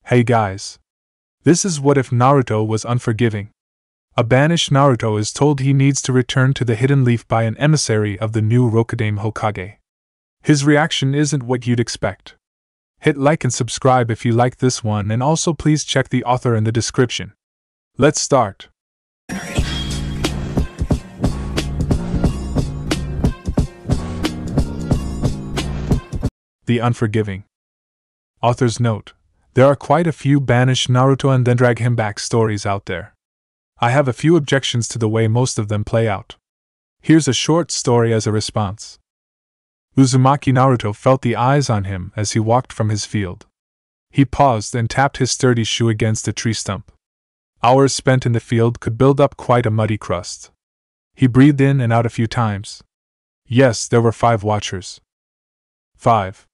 Hey guys. This is What If Naruto Was Unforgiving. A banished Naruto is told he needs to return to the Hidden Leaf by an emissary of the new Rokudaime Hokage. His reaction isn't what you'd expect. Hit like and subscribe if you like this one, and also please check the author in the description. Let's start. The Unforgiving. Author's note: there are quite a few banished Naruto and then drag him back stories out there. I have a few objections to the way most of them play out. Here's a short story as a response. Uzumaki Naruto felt the eyes on him as he walked from his field. He paused and tapped his sturdy shoe against a tree stump. Hours spent in the field could build up quite a muddy crust. He breathed in and out a few times. Yes, there were 5 watchers. 5.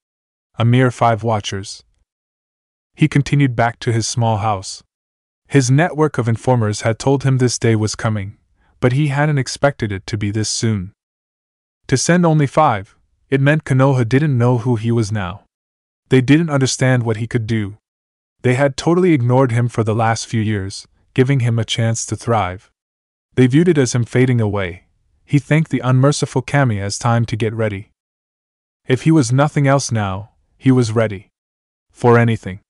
A mere 5 watchers. He continued back to his small house. His network of informers had told him this day was coming, but he hadn't expected it to be this soon. To send only 5, it meant Konoha didn't know who he was now. They didn't understand what he could do. They had totally ignored him for the last few years, giving him a chance to thrive. They viewed it as him fading away. He thanked the unmerciful Kami as time to get ready. If he was nothing else now, he was ready. For anything.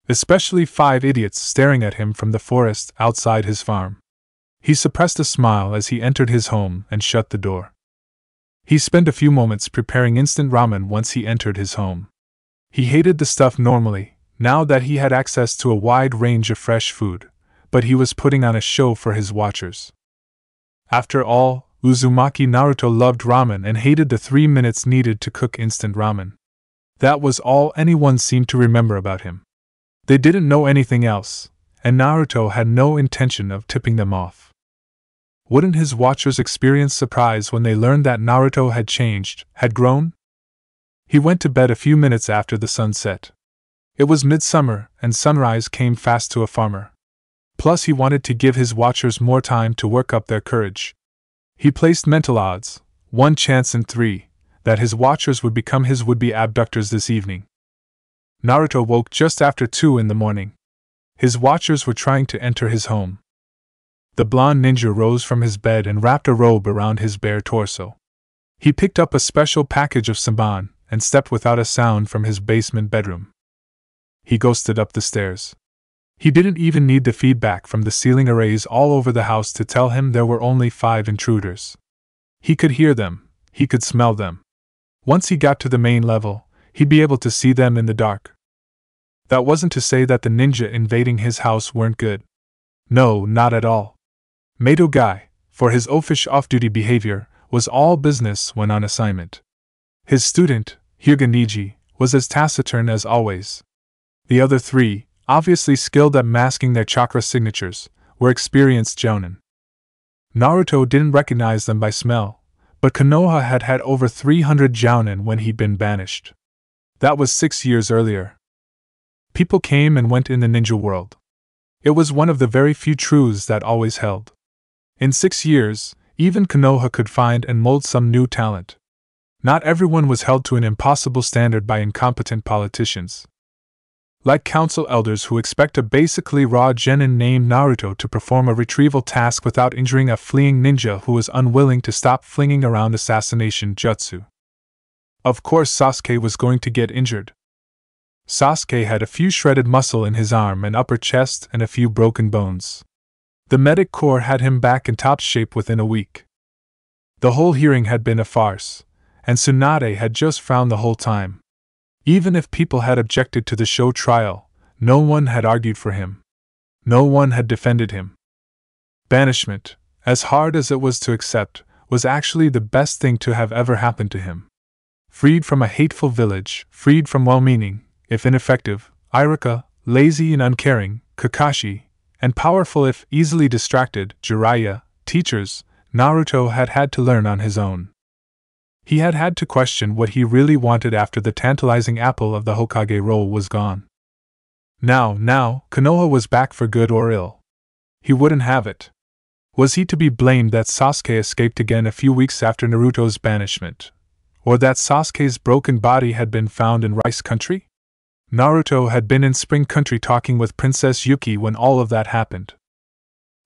Especially 5 idiots staring at him from the forest outside his farm. He suppressed a smile as he entered his home and shut the door. He spent a few moments preparing instant ramen once he entered his home. He hated the stuff normally, now that he had access to a wide range of fresh food, but he was putting on a show for his watchers. After all, Uzumaki Naruto loved ramen and hated the 3 minutes needed to cook instant ramen. That was all anyone seemed to remember about him. They didn't know anything else, and Naruto had no intention of tipping them off. Wouldn't his watchers experience surprise when they learned that Naruto had changed, had grown? He went to bed a few minutes after the sun set. It was midsummer, and sunrise came fast to a farmer. Plus he wanted to give his watchers more time to work up their courage. He placed mental odds, 1 chance in 3, that his watchers would become his would-be abductors this evening. Naruto woke just after 2 in the morning. His watchers were trying to enter his home. The blonde ninja rose from his bed and wrapped a robe around his bare torso. He picked up a special package of samban and stepped without a sound from his basement bedroom. He ghosted up the stairs. He didn't even need the feedback from the ceiling arrays all over the house to tell him there were only 5 intruders. He could hear them, he could smell them. Once he got to the main level, he'd be able to see them in the dark. That wasn't to say that the ninja invading his house weren't good. No, not at all. Mato Guy, for his oafish off-duty behavior, was all business when on assignment. His student, Hyuga Niji, was as taciturn as always. The other 3, obviously skilled at masking their chakra signatures, were experienced jounin. Naruto didn't recognize them by smell, but Konoha had had over 300 jounin when he'd been banished. That was 6 years earlier. People came and went in the ninja world. It was one of the very few truths that always held. In 6 years, even Konoha could find and mold some new talent. Not everyone was held to an impossible standard by incompetent politicians. Like council elders who expect a basically raw genin named Naruto to perform a retrieval task without injuring a fleeing ninja who was unwilling to stop flinging around assassination jutsu. Of course Sasuke was going to get injured. Sasuke had a few shredded muscle in his arm and upper chest and a few broken bones. The medic corps had him back in top shape within a week. The whole hearing had been a farce, and Tsunade had just frowned the whole time. Even if people had objected to the show trial, no one had argued for him. No one had defended him. Banishment, as hard as it was to accept, was actually the best thing to have ever happened to him. Freed from a hateful village, freed from well-meaning, if ineffective, Iruka, lazy and uncaring, Kakashi, and powerful if easily distracted, Jiraiya, teachers, Naruto had had to learn on his own. He had had to question what he really wanted after the tantalizing apple of the Hokage role was gone. Now, Konoha was back for good or ill. He wouldn't have it. Was he to be blamed that Sasuke escaped again a few weeks after Naruto's banishment? Or that Sasuke's broken body had been found in Rice Country? Naruto had been in Spring Country talking with Princess Yuki when all of that happened.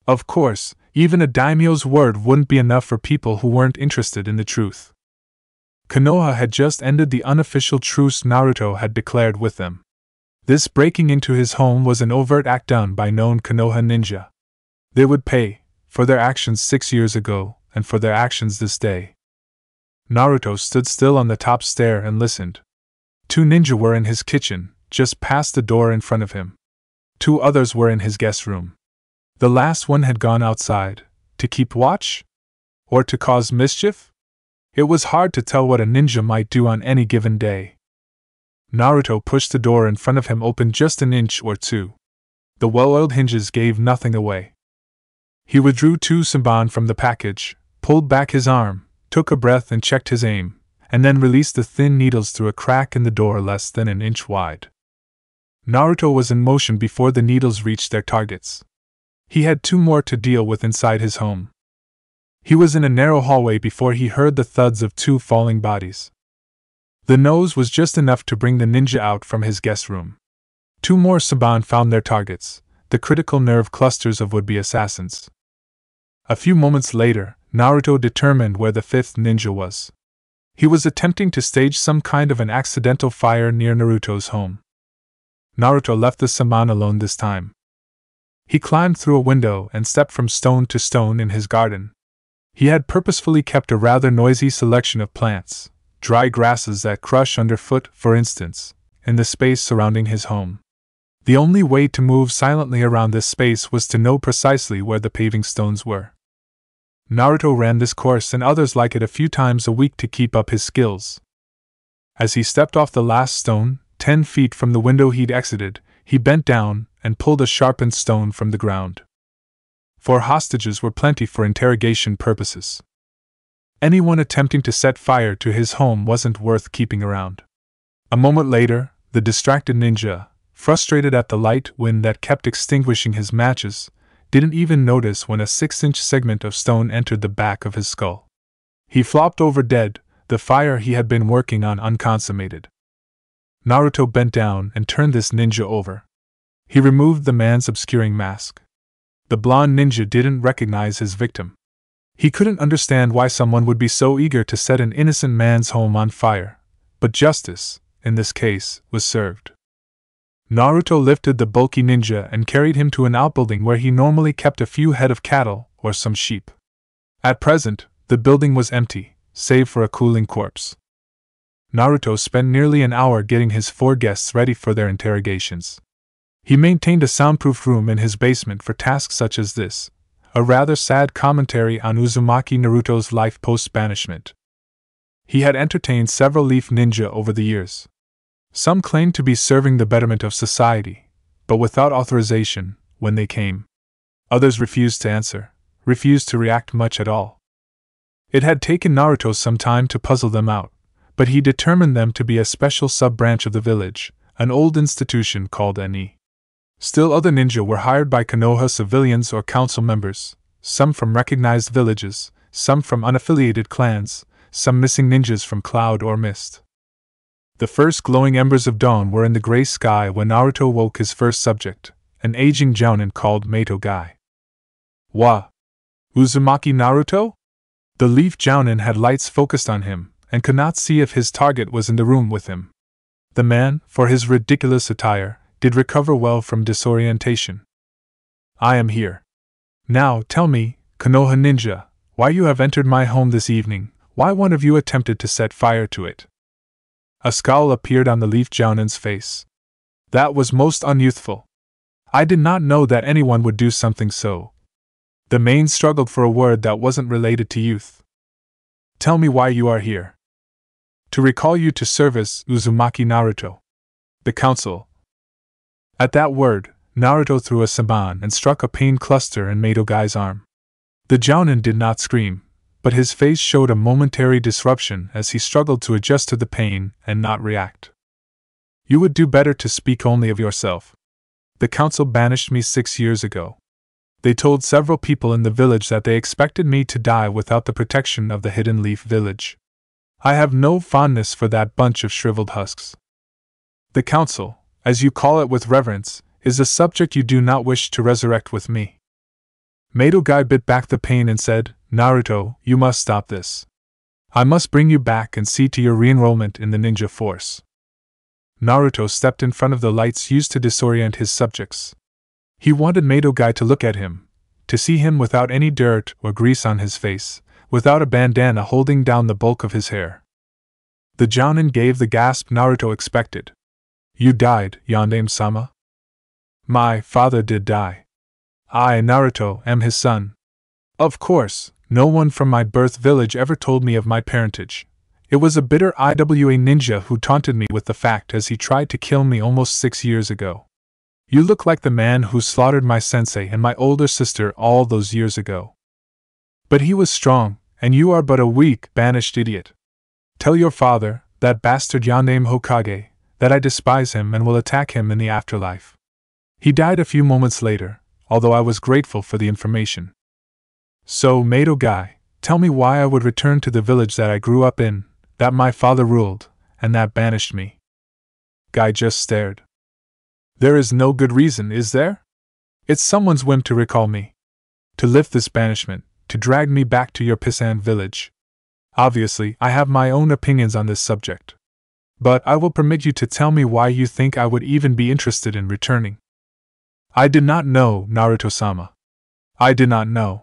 Of course, even a daimyo's word wouldn't be enough for people who weren't interested in the truth. Konoha had just ended the unofficial truce Naruto had declared with them. This breaking into his home was an overt act done by known Konoha ninja. They would pay for their actions 6 years ago, and for their actions this day. Naruto stood still on the top stair and listened. 2 ninja were in his kitchen, just past the door in front of him. 2 others were in his guest room. The last one had gone outside, to keep watch? Or to cause mischief? It was hard to tell what a ninja might do on any given day. Naruto pushed the door in front of him open just an inch or two. The well-oiled hinges gave nothing away. He withdrew 2 senbon from the package, pulled back his arm, took a breath and checked his aim, and then released the thin needles through a crack in the door less than an inch wide. Naruto was in motion before the needles reached their targets. He had 2 more to deal with inside his home. He was in a narrow hallway before he heard the thuds of 2 falling bodies. The nose was just enough to bring the ninja out from his guest room. 2 more senbon found their targets, the critical nerve clusters of would-be assassins. A few moments later, Naruto determined where the 5th ninja was. He was attempting to stage some kind of an accidental fire near Naruto's home. Naruto left the senbon alone this time. He climbed through a window and stepped from stone to stone in his garden. He had purposefully kept a rather noisy selection of plants, dry grasses that crush underfoot, for instance, in the space surrounding his home. The only way to move silently around this space was to know precisely where the paving stones were. Naruto ran this course and others like it a few times a week to keep up his skills. As he stepped off the last stone, 10 feet from the window he'd exited, he bent down and pulled a sharpened stone from the ground. 4 hostages were plenty for interrogation purposes. Anyone attempting to set fire to his home wasn't worth keeping around. A moment later, the distracted ninja, frustrated at the light wind that kept extinguishing his matches, didn't even notice when a 6-inch segment of stone entered the back of his skull. He flopped over dead, the fire he had been working on unconsummated. Naruto bent down and turned this ninja over. He removed the man's obscuring mask. The blonde ninja didn't recognize his victim. He couldn't understand why someone would be so eager to set an innocent man's home on fire, but justice, in this case, was served. Naruto lifted the bulky ninja and carried him to an outbuilding where he normally kept a few head of cattle or some sheep. At present, the building was empty, save for a cooling corpse. Naruto spent nearly an hour getting his 4 guests ready for their interrogations. He maintained a soundproof room in his basement for tasks such as this, a rather sad commentary on Uzumaki Naruto's life post-banishment. He had entertained several Leaf Ninja over the years. Some claimed to be serving the betterment of society, but without authorization, when they came. Others refused to answer, refused to react much at all. It had taken Naruto some time to puzzle them out, but he determined them to be a special sub-branch of the village, an old institution called NE. Still other ninja were hired by Konoha civilians or council members, some from recognized villages, some from unaffiliated clans, some missing ninjas from Cloud or Mist. The first glowing embers of dawn were in the gray sky when Naruto woke his first subject, an aging jounin called Mato Guy. Wa! Uzumaki Naruto? The leaf jounin had lights focused on him, and could not see if his target was in the room with him. The man, for his ridiculous attire, did recover well from disorientation. I am here. Now, tell me, Konoha ninja, why you have entered my home this evening, why one of you attempted to set fire to it. A scowl appeared on the leaf jounin's face. That was most unyouthful. I did not know that anyone would do something so. The mane struggled for a word that wasn't related to youth. Tell me why you are here. To recall you to service, Uzumaki Naruto. The council. At that word, Naruto threw a senbon and struck a pain cluster in Mato Guy's arm. The jounin did not scream, but his face showed a momentary disruption as he struggled to adjust to the pain and not react. You would do better to speak only of yourself. The council banished me 6 years ago. They told several people in the village that they expected me to die without the protection of the Hidden Leaf Village. I have no fondness for that bunch of shriveled husks. The council, as you call it with reverence, is a subject you do not wish to resurrect with me. Madogai bit back the pain and said, Naruto, you must stop this. I must bring you back and see to your re-enrollment in the ninja force. Naruto stepped in front of the lights used to disorient his subjects. He wanted Madogai to look at him, to see him without any dirt or grease on his face, without a bandana holding down the bulk of his hair. The Jounin gave the gasp Naruto expected. You died, Yondaime-sama? My father did die. I, Naruto, am his son. Of course, no one from my birth village ever told me of my parentage. It was a bitter IWA ninja who taunted me with the fact as he tried to kill me almost 6 years ago. You look like the man who slaughtered my sensei and my older sister all those years ago. But he was strong, and you are but a weak, banished idiot. Tell your father, that bastard Yondaime Hokage, that I despise him and will attack him in the afterlife. He died a few moments later, although I was grateful for the information. So, Madogai, tell me why I would return to the village that I grew up in, that my father ruled, and that banished me. Guy just stared. There is no good reason, is there? It's someone's whim to recall me. To lift this banishment, to drag me back to your pissant village. Obviously, I have my own opinions on this subject. But I will permit you to tell me why you think I would even be interested in returning. I did not know, Naruto-sama. I did not know.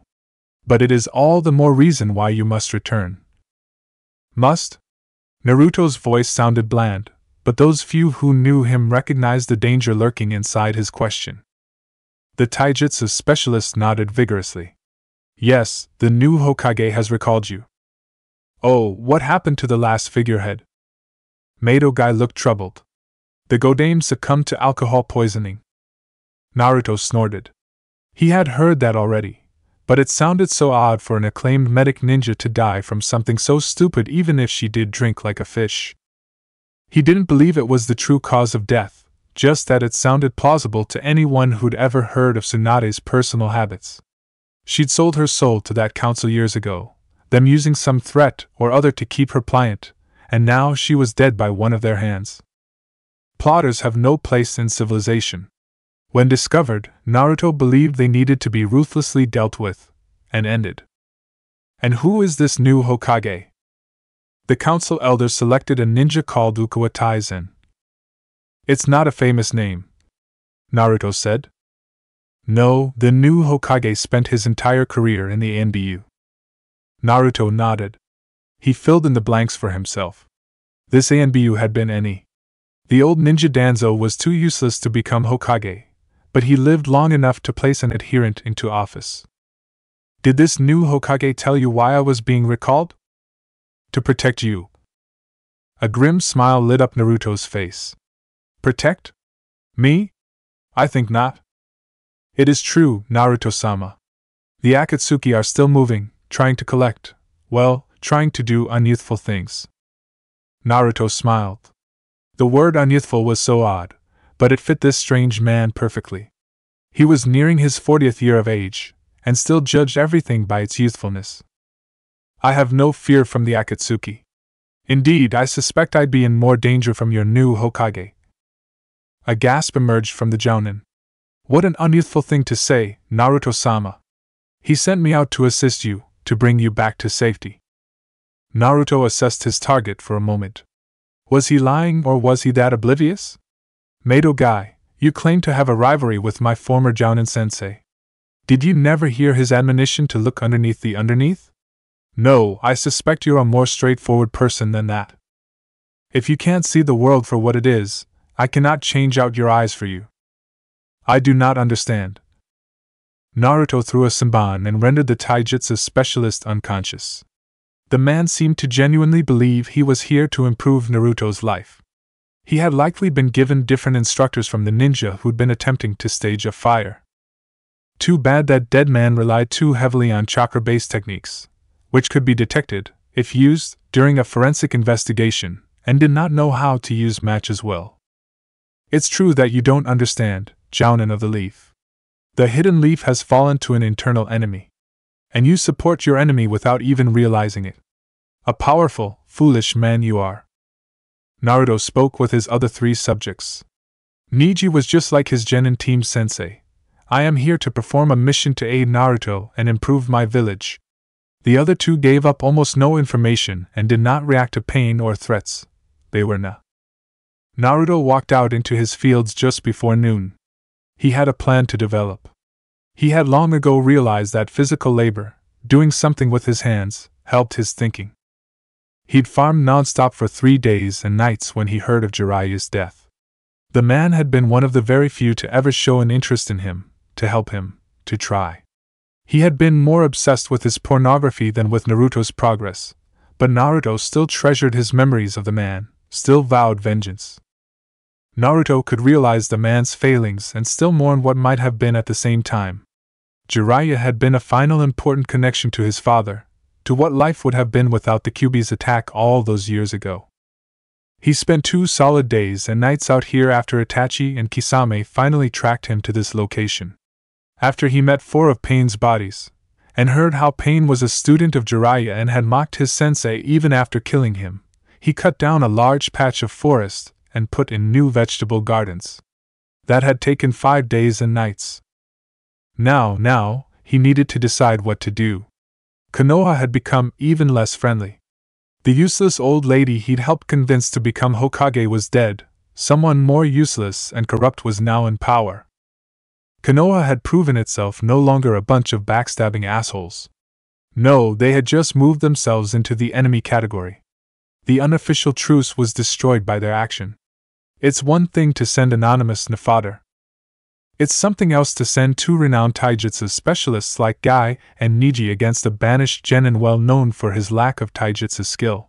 But it is all the more reason why you must return. Must? Naruto's voice sounded bland, but those few who knew him recognized the danger lurking inside his question. The taijutsu specialist nodded vigorously. Yes, the new Hokage has recalled you. Oh, what happened to the last figurehead? Madogai looked troubled. The Godaime succumbed to alcohol poisoning. Naruto snorted. He had heard that already, but it sounded so odd for an acclaimed medic ninja to die from something so stupid even if she did drink like a fish. He didn't believe it was the true cause of death, just that it sounded plausible to anyone who'd ever heard of Tsunade's personal habits. She'd sold her soul to that council years ago, them using some threat or other to keep her pliant, and now she was dead by one of their hands. Plotters have no place in civilization. When discovered, Naruto believed they needed to be ruthlessly dealt with, and ended. And who is this new Hokage? The council elders selected a ninja called Ukawa Taizen. It's not a famous name, Naruto said. No, the new Hokage spent his entire career in the ANBU. Naruto nodded. He filled in the blanks for himself. This ANBU had been any. The old ninja Danzo was too useless to become Hokage, but he lived long enough to place an adherent into office. Did this new Hokage tell you why I was being recalled? To protect you. A grim smile lit up Naruto's face. Protect? Me? I think not. It is true, Naruto-sama. The Akatsuki are still moving, trying to collect, well, trying to do unyouthful things. Naruto smiled. The word unyouthful was so odd, but it fit this strange man perfectly. He was nearing his 40th year of age, and still judged everything by its youthfulness. I have no fear from the Akatsuki. Indeed, I suspect I'd be in more danger from your new Hokage. A gasp emerged from the Jounin. What an unyouthful thing to say, Naruto-sama. He sent me out to assist you, to bring you back to safety. Naruto assessed his target for a moment. Was he lying or was he that oblivious? Madogai, you claim to have a rivalry with my former Jounin sensei. Did you never hear his admonition to look underneath the underneath? No, I suspect you're a more straightforward person than that. If you can't see the world for what it is, I cannot change out your eyes for you. I do not understand. Naruto threw a Senbon and rendered the taijutsu specialist unconscious. The man seemed to genuinely believe he was here to improve Naruto's life. He had likely been given different instructors from the ninja who'd been attempting to stage a fire. Too bad that dead man relied too heavily on chakra-based techniques, which could be detected, if used, during a forensic investigation, and did not know how to use matches well. It's true that you don't understand, Jounin of the Leaf. The hidden leaf has fallen to an internal enemy. And you support your enemy without even realizing it. A powerful, foolish man you are. Naruto spoke with his other 3 subjects. Niji was just like his genin team sensei. I am here to perform a mission to aid Naruto and improve my village. The other two gave up almost no information and did not react to pain or threats. They were Naruto walked out into his fields just before noon. He had a plan to develop. He had long ago realized that physical labor, doing something with his hands, helped his thinking. He'd farmed nonstop for 3 days and nights when he heard of Jiraiya's death. The man had been one of the very few to ever show an interest in him, to help him, to try. He had been more obsessed with his pornography than with Naruto's progress, but Naruto still treasured his memories of the man, still vowed vengeance. Naruto could realize the man's failings and still mourn what might have been at the same time. Jiraiya had been a final important connection to his father, to what life would have been without the Kyuubi's attack all those years ago. He spent 2 solid days and nights out here after Itachi and Kisame finally tracked him to this location. After he met 4 of Pain's bodies, and heard how Pain was a student of Jiraiya and had mocked his sensei even after killing him, he cut down a large patch of forest and put in new vegetable gardens. That had taken 5 days and nights. Now, he needed to decide what to do. Konoha had become even less friendly. The useless old lady he'd helped convince to become Hokage was dead, someone more useless and corrupt was now in power. Konoha had proven itself no longer a bunch of backstabbing assholes. No, they had just moved themselves into the enemy category. The unofficial truce was destroyed by their action. It's one thing to send anonymous Nefadder. It's something else to send 2 renowned taijutsu specialists like Guy and Niji against a banished genin well known for his lack of taijutsu skill.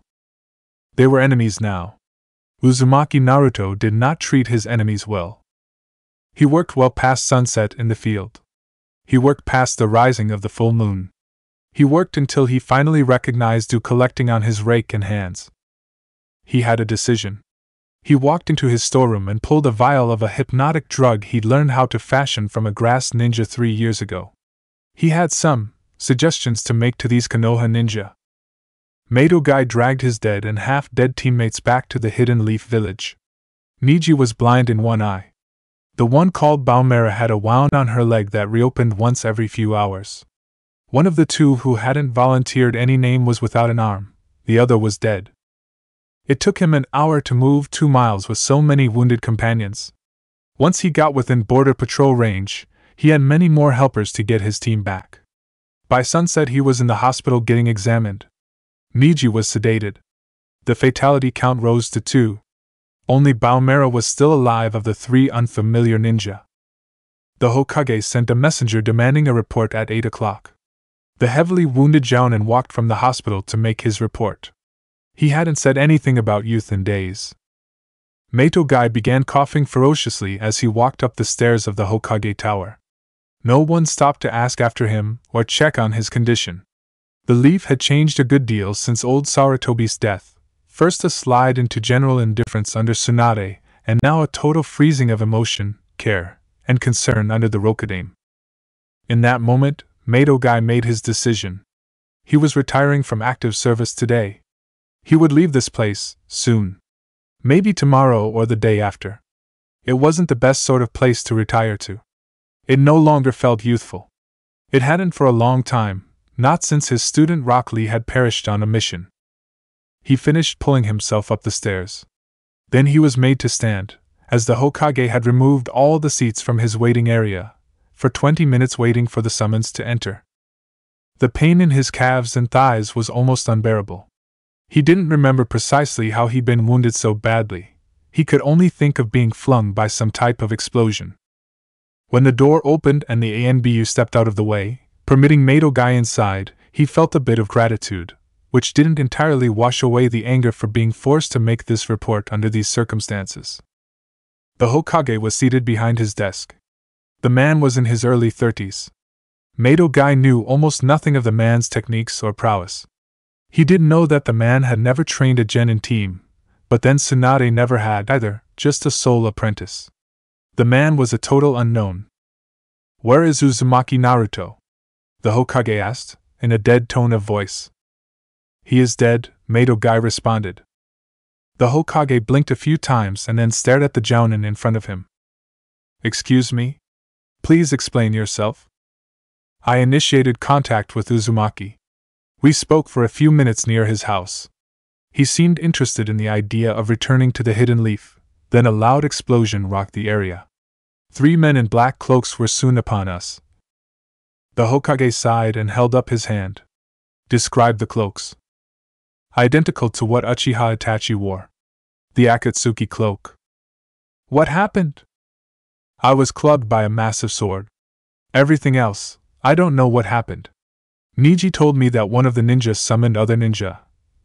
They were enemies now. Uzumaki Naruto did not treat his enemies well. He worked well past sunset in the field. He worked past the rising of the full moon. He worked until he finally recognized Du collecting on his rake and hands. He had a decision. He walked into his storeroom and pulled a vial of a hypnotic drug he'd learned how to fashion from a grass ninja 3 years ago. He had some suggestions to make to these Konoha ninja. Mato Guy dragged his dead and half-dead teammates back to the Hidden Leaf village. Niji was blind in one eye. The one called Baumera had a wound on her leg that reopened once every few hours. One of the 2 who hadn't volunteered any name was without an arm, the other was dead. It took him an hour to move 2 miles with so many wounded companions. Once he got within border patrol range, he had many more helpers to get his team back. By sunset he was in the hospital getting examined. Niji was sedated. The fatality count rose to 2. Only Baumera was still alive of the 3 unfamiliar ninja. The Hokage sent a messenger demanding a report at 8 o'clock. The heavily wounded Jounin walked from the hospital to make his report. He hadn't said anything about youth in days. Mato Guy began coughing ferociously as he walked up the stairs of the Hokage tower. No one stopped to ask after him or check on his condition. The leaf had changed a good deal since old Sarutobi's death, first a slide into general indifference under Tsunade, and now a total freezing of emotion, care, and concern under the Rokudaime. In that moment, Mato Guy made his decision. He was retiring from active service today. He would leave this place, soon. Maybe tomorrow or the day after. It wasn't the best sort of place to retire to. It no longer felt youthful. It hadn't for a long time, not since his student Rock Lee had perished on a mission. He finished pulling himself up the stairs. Then he was made to stand, as the Hokage had removed all the seats from his waiting area, for 20 minutes waiting for the summons to enter. The pain in his calves and thighs was almost unbearable. He didn't remember precisely how he'd been wounded so badly. He could only think of being flung by some type of explosion. When the door opened and the ANBU stepped out of the way, permitting Mato Guy inside, he felt a bit of gratitude, which didn't entirely wash away the anger for being forced to make this report under these circumstances. The Hokage was seated behind his desk. The man was in his early 30s. Mato Guy knew almost nothing of the man's techniques or prowess. He didn't know that the man had never trained a genin team, but then Tsunade never had either, just a sole apprentice. The man was a total unknown. "Where is Uzumaki Naruto?" the Hokage asked, in a dead tone of voice. "He is dead," Mato Guy responded. The Hokage blinked a few times and then stared at the Jounin in front of him. Excuse me? Please explain yourself. I initiated contact with Uzumaki. We spoke for a few minutes near his house. He seemed interested in the idea of returning to the Hidden Leaf. Then a loud explosion rocked the area. 3 men in black cloaks were soon upon us. The Hokage sighed and held up his hand. Describe the cloaks. Identical to what Uchiha Itachi wore. The Akatsuki cloak. What happened? I was clubbed by a massive sword. Everything else, I don't know what happened. Niji told me that one of the ninjas summoned other ninja,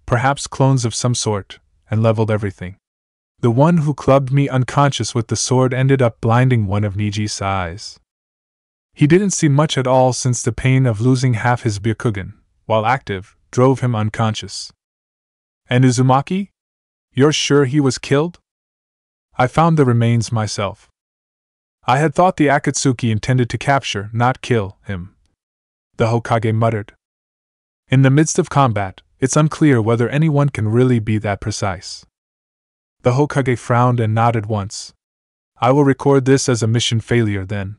perhaps clones of some sort, and leveled everything. The one who clubbed me unconscious with the sword ended up blinding one of Niji's eyes. He didn't see much at all since the pain of losing half his Byakugan, while active, drove him unconscious. And Uzumaki? You're sure he was killed? I found the remains myself. I had thought the Akatsuki intended to capture, not kill, him. The Hokage muttered. In the midst of combat, it's unclear whether anyone can really be that precise. The Hokage frowned and nodded once. I will record this as a mission failure then.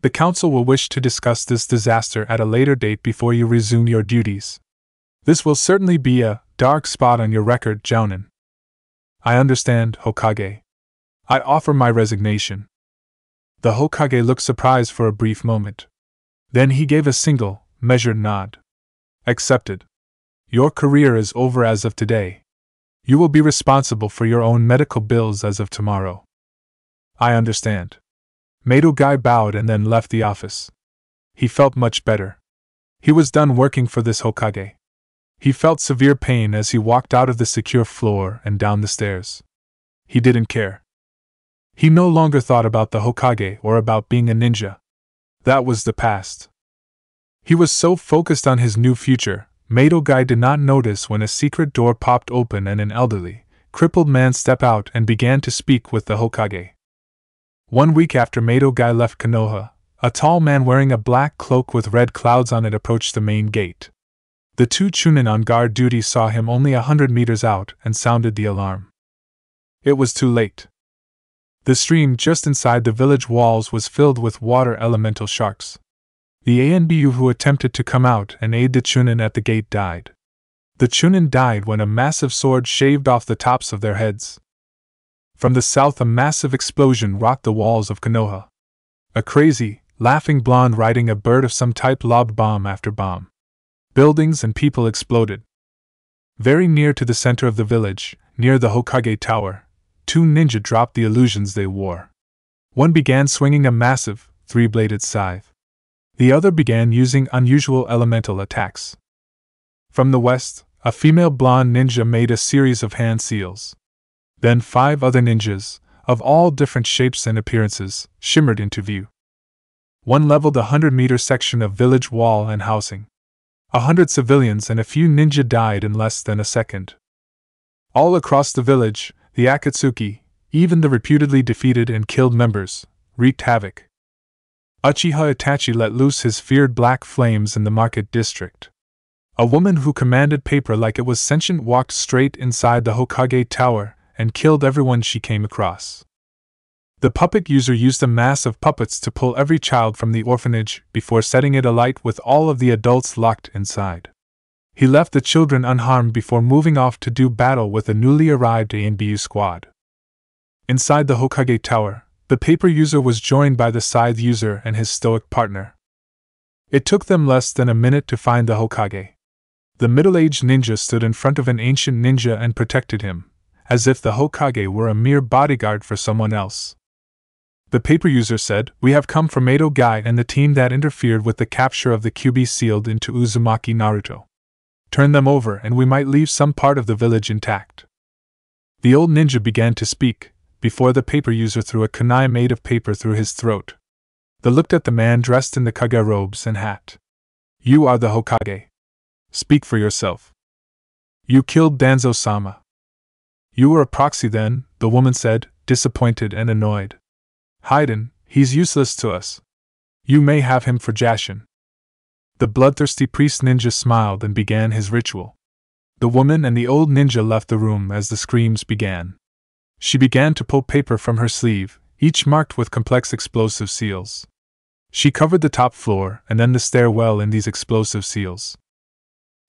The council will wish to discuss this disaster at a later date before you resume your duties. This will certainly be a dark spot on your record, Jounin. I understand, Hokage. I offer my resignation. The Hokage looked surprised for a brief moment. Then he gave a single, measured nod. Accepted. Your career is over as of today. You will be responsible for your own medical bills as of tomorrow. I understand. Madogai bowed and then left the office. He felt much better. He was done working for this Hokage. He felt severe pain as he walked out of the secure floor and down the stairs. He didn't care. He no longer thought about the Hokage or about being a ninja. That was the past. He was so focused on his new future, Madogai did not notice when a secret door popped open and an elderly, crippled man stepped out and began to speak with the Hokage. 1 week after Madogai left Konoha, a tall man wearing a black cloak with red clouds on it approached the main gate. The 2 Chunin on guard duty saw him only 100 meters out and sounded the alarm. It was too late. The stream just inside the village walls was filled with water elemental sharks. The ANBU who attempted to come out and aid the Chunin at the gate died. The Chunin died when a massive sword shaved off the tops of their heads. From the south a massive explosion rocked the walls of Konoha. A crazy, laughing blonde riding a bird of some type lobbed bomb after bomb. Buildings and people exploded. Very near to the center of the village, near the Hokage Tower, 2 ninja dropped the illusions they wore. One began swinging a massive, 3-bladed scythe. The other began using unusual elemental attacks. From the west, a female blonde ninja made a series of hand seals. Then 5 other ninjas, of all different shapes and appearances, shimmered into view. One leveled a 100-meter section of village wall and housing. 100 civilians and a few ninja died in less than a second. All across the village, the Akatsuki, even the reputedly defeated and killed members, wreaked havoc. Uchiha Itachi let loose his feared black flames in the market district. A woman who commanded paper like it was sentient walked straight inside the Hokage Tower and killed everyone she came across. The puppet user used a mass of puppets to pull every child from the orphanage before setting it alight with all of the adults locked inside. He left the children unharmed before moving off to do battle with the newly arrived ANBU squad. Inside the Hokage Tower, the paper user was joined by the scythe user and his stoic partner. It took them less than a minute to find the Hokage. The middle-aged ninja stood in front of an ancient ninja and protected him, as if the Hokage were a mere bodyguard for someone else. The paper user said, "We have come from Madogai and the team that interfered with the capture of the QB sealed into Uzumaki Naruto. Turn them over and we might leave some part of the village intact." The old ninja began to speak, before the paper user threw a kunai made of paper through his throat. They looked at the man dressed in the Kage robes and hat. "You are the Hokage. Speak for yourself. You killed Danzo-sama." "You were a proxy then," the woman said, disappointed and annoyed. "Haiden, he's useless to us. You may have him for Jashin." The bloodthirsty priest ninja smiled and began his ritual. The woman and the old ninja left the room as the screams began. She began to pull paper from her sleeve, each marked with complex explosive seals. She covered the top floor and then the stairwell in these explosive seals.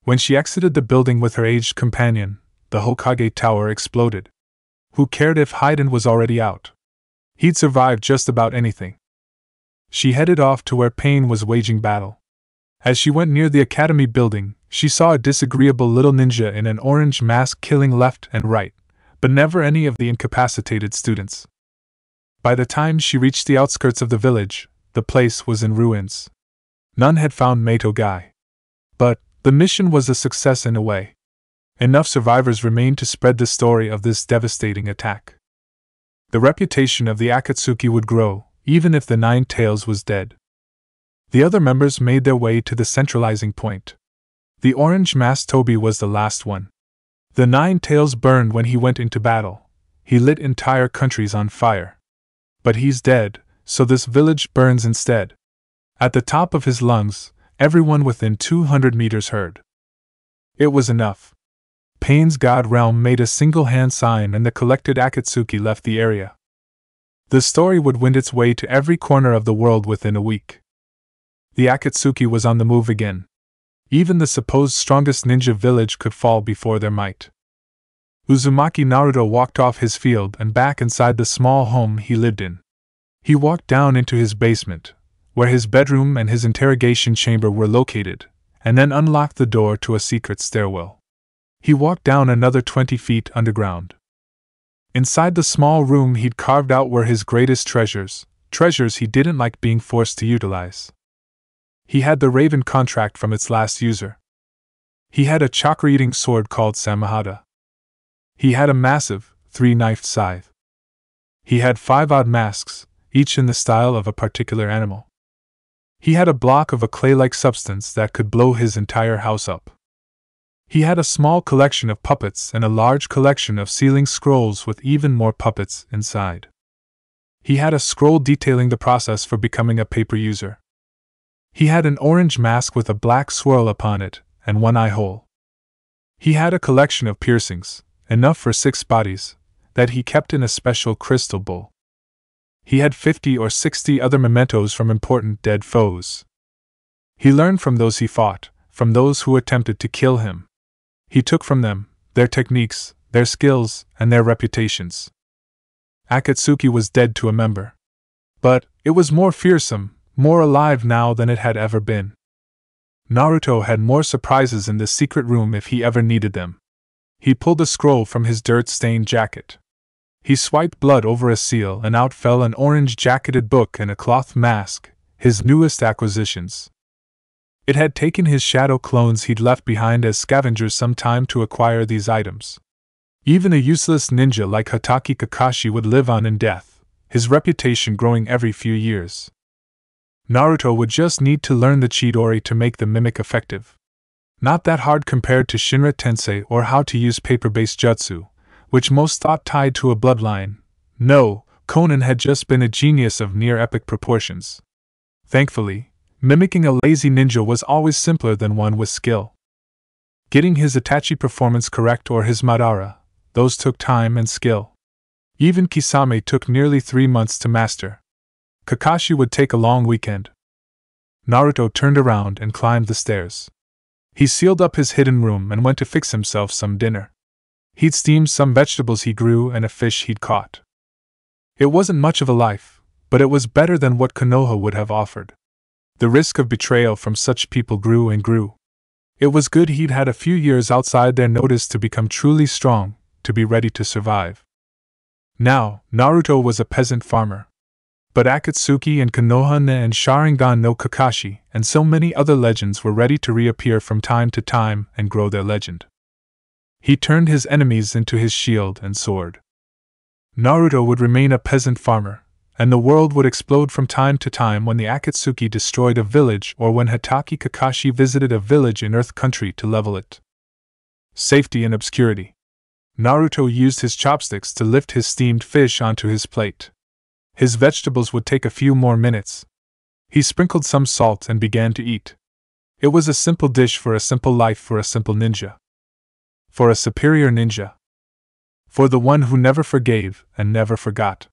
When she exited the building with her aged companion, the Hokage tower exploded. Who cared if Haiden was already out? He'd survived just about anything. She headed off to where Pain was waging battle. As she went near the academy building, she saw a disagreeable little ninja in an orange mask killing left and right, but never any of the incapacitated students. By the time she reached the outskirts of the village, the place was in ruins. None had found Mate Hokage. But the mission was a success in a way. Enough survivors remained to spread the story of this devastating attack. The reputation of the Akatsuki would grow, even if the Nine Tails was dead. The other members made their way to the centralizing point. The orange masked Toby was the last one. The Nine Tails burned when he went into battle. He lit entire countries on fire. But he's dead, so this village burns instead. At the top of his lungs, everyone within 200 meters heard. It was enough. Pain's god realm made a single hand sign and the collected Akatsuki left the area. The story would wend its way to every corner of the world within a week. The Akatsuki was on the move again. Even the supposed strongest ninja village could fall before their might. Uzumaki Naruto walked off his field and back inside the small home he lived in. He walked down into his basement, where his bedroom and his interrogation chamber were located, and then unlocked the door to a secret stairwell. He walked down another 20 feet underground. Inside the small room he'd carved out were his greatest treasures he didn't like being forced to utilize. He had the Raven contract from its last user. He had a chakra-eating sword called Samahada. He had a massive, 3-knifed scythe. He had 5 odd masks, each in the style of a particular animal. He had a block of a clay-like substance that could blow his entire house up. He had a small collection of puppets and a large collection of sealing scrolls with even more puppets inside. He had a scroll detailing the process for becoming a paper user. He had an orange mask with a black swirl upon it, and one eye hole. He had a collection of piercings, enough for 6 bodies, that he kept in a special crystal bowl. He had 50 or 60 other mementos from important dead foes. He learned from those he fought, from those who attempted to kill him. He took from them their techniques, their skills, and their reputations. Akatsuki was dead to a member. But it was more fearsome, more alive now than it had ever been. Naruto had more surprises in this secret room if he ever needed them. He pulled a scroll from his dirt-stained jacket. He swiped blood over a seal and out fell an orange-jacketed book and a cloth mask, his newest acquisitions. It had taken his shadow clones he'd left behind as scavengers some time to acquire these items. Even a useless ninja like Hatake Kakashi would live on in death, his reputation growing every few years. Naruto would just need to learn the Chidori to make the mimic effective. Not that hard compared to Shinra Tensei or how to use paper-based jutsu, which most thought tied to a bloodline. No, Conan had just been a genius of near-epic proportions. Thankfully, mimicking a lazy ninja was always simpler than one with skill. Getting his Itachi performance correct or his Madara, those took time and skill. Even Kisame took nearly 3 months to master. Kakashi would take a long weekend. Naruto turned around and climbed the stairs. He sealed up his hidden room and went to fix himself some dinner. He'd steamed some vegetables he grew and a fish he'd caught. It wasn't much of a life, but it was better than what Konoha would have offered. The risk of betrayal from such people grew and grew. It was good he'd had a few years outside their notice to become truly strong, to be ready to survive. Now, Naruto was a peasant farmer. But Akatsuki and Konoha and Sharingan no Kakashi and so many other legends were ready to reappear from time to time and grow their legend. He turned his enemies into his shield and sword. Naruto would remain a peasant farmer, and the world would explode from time to time when the Akatsuki destroyed a village or when Hatake Kakashi visited a village in Earth Country to level it. Safety and obscurity. Naruto used his chopsticks to lift his steamed fish onto his plate. His vegetables would take a few more minutes. He sprinkled some salt and began to eat. It was a simple dish for a simple life for a simple ninja. For a superior ninja. For the one who never forgave and never forgot.